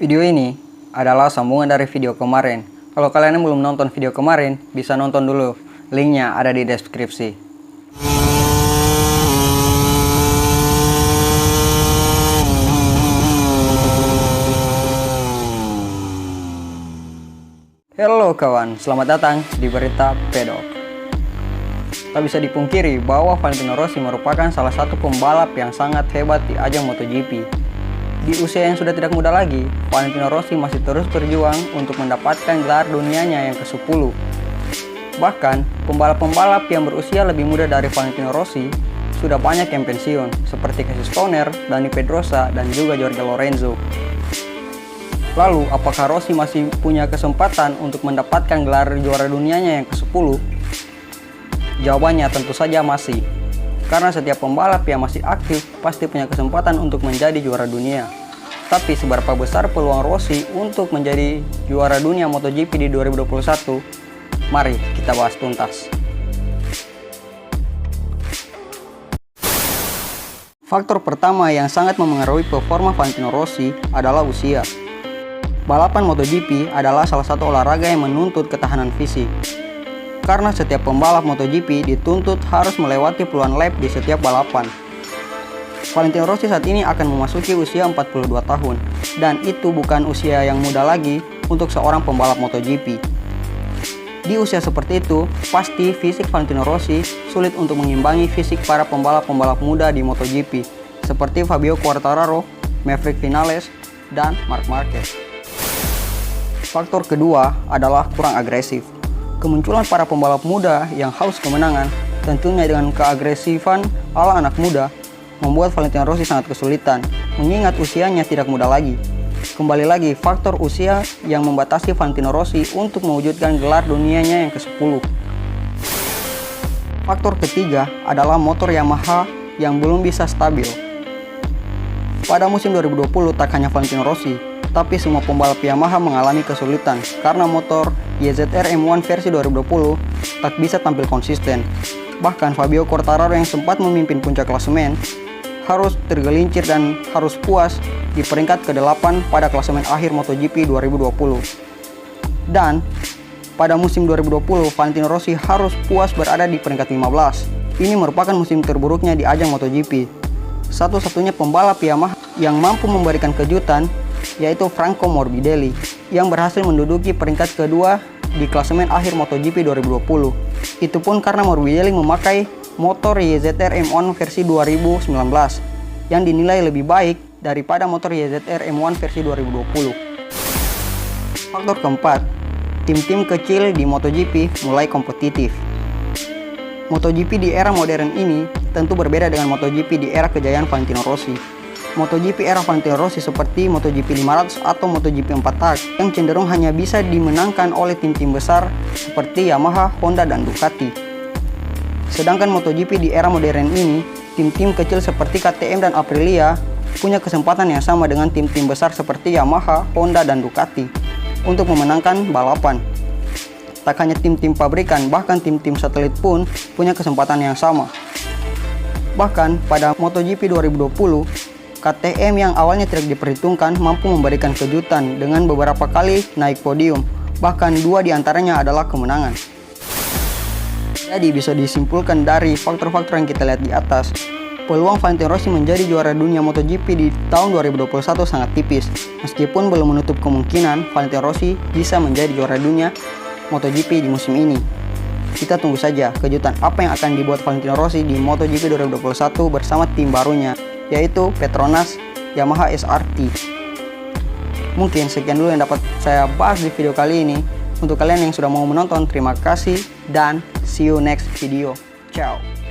Video ini adalah sambungan dari video kemarin. Kalau kalian yang belum nonton video kemarin, bisa nonton dulu. Linknya ada di deskripsi. Halo kawan, selamat datang di Berita Pedok. Tak bisa dipungkiri bahwa Valentino Rossi merupakan salah satu pembalap yang sangat hebat di ajang MotoGP. Di usia yang sudah tidak muda lagi, Valentino Rossi masih terus berjuang untuk mendapatkan gelar dunianya yang ke-10. Bahkan, pembalap-pembalap yang berusia lebih muda dari Valentino Rossi sudah banyak yang pensiun, seperti Casey Stoner, Dani Pedrosa, dan juga Jorge Lorenzo. Lalu, apakah Rossi masih punya kesempatan untuk mendapatkan gelar juara dunianya yang ke-10? Jawabannya tentu saja masih. Karena setiap pembalap yang masih aktif pasti punya kesempatan untuk menjadi juara dunia. Tapi seberapa besar peluang Rossi untuk menjadi juara dunia MotoGP di 2021? Mari kita bahas tuntas. Faktor pertama yang sangat memengaruhi performa Valentino Rossi adalah usia. Balapan MotoGP adalah salah satu olahraga yang menuntut ketahanan fisik. Karena setiap pembalap MotoGP dituntut harus melewati puluhan lap di setiap balapan. Valentino Rossi saat ini akan memasuki usia 42 tahun, dan itu bukan usia yang muda lagi untuk seorang pembalap MotoGP. Di usia seperti itu, pasti fisik Valentino Rossi sulit untuk mengimbangi fisik para pembalap-pembalap muda di MotoGP, seperti Fabio Quartararo, Maverick Vinales, dan Marc Marquez. Faktor kedua adalah kurang agresif. Kemunculan para pembalap muda yang haus kemenangan, tentunya dengan keagresifan ala anak muda, membuat Valentino Rossi sangat kesulitan, mengingat usianya tidak muda lagi. Kembali lagi, faktor usia yang membatasi Valentino Rossi untuk mewujudkan gelar dunianya yang ke-10. Faktor ketiga adalah motor Yamaha yang belum bisa stabil. Pada musim 2020, tak hanya Valentino Rossi, tapi semua pembalap Yamaha mengalami kesulitan karena motor YZR M1 versi 2020 tak bisa tampil konsisten. Bahkan Fabio Quartararo yang sempat memimpin puncak klasemen harus tergelincir dan harus puas di peringkat ke-8 pada klasemen akhir MotoGP 2020. Dan pada musim 2020 Valentino Rossi harus puas berada di peringkat 15. Ini merupakan musim terburuknya di ajang MotoGP. Satu-satunya pembalap Yamaha yang mampu memberikan kejutan yaitu Franco Morbidelli yang berhasil menduduki peringkat kedua di klasemen akhir MotoGP 2020. Itu pun karena Morbidelli memakai motor YZR M1 versi 2019 yang dinilai lebih baik daripada motor YZR M1 versi 2020. Faktor keempat, tim-tim kecil di MotoGP mulai kompetitif. MotoGP di era modern ini tentu berbeda dengan MotoGP di era kejayaan Valentino Rossi. MotoGP era Valentino Rossi seperti MotoGP 500 atau MotoGP 4 tak yang cenderung hanya bisa dimenangkan oleh tim-tim besar seperti Yamaha, Honda, dan Ducati. Sedangkan MotoGP di era modern ini, tim-tim kecil seperti KTM dan Aprilia punya kesempatan yang sama dengan tim-tim besar seperti Yamaha, Honda, dan Ducati untuk memenangkan balapan. Tak hanya tim-tim pabrikan, bahkan tim-tim satelit pun punya kesempatan yang sama. Bahkan pada MotoGP 2020, KTM yang awalnya tidak diperhitungkan mampu memberikan kejutan dengan beberapa kali naik podium, bahkan 2 diantaranya adalah kemenangan. Jadi bisa disimpulkan dari faktor-faktor yang kita lihat di atas, peluang Valentino Rossi menjadi juara dunia MotoGP di tahun 2021 sangat tipis, meskipun belum menutup kemungkinan Valentino Rossi bisa menjadi juara dunia MotoGP di musim ini. Kita tunggu saja kejutan apa yang akan dibuat Valentino Rossi di MotoGP 2021 bersama tim barunya, yaitu Petronas Yamaha SRT. Mungkin sekian dulu yang dapat saya bahas di video kali ini. Untuk kalian yang sudah mau menonton, terima kasih dan see you next video. Ciao.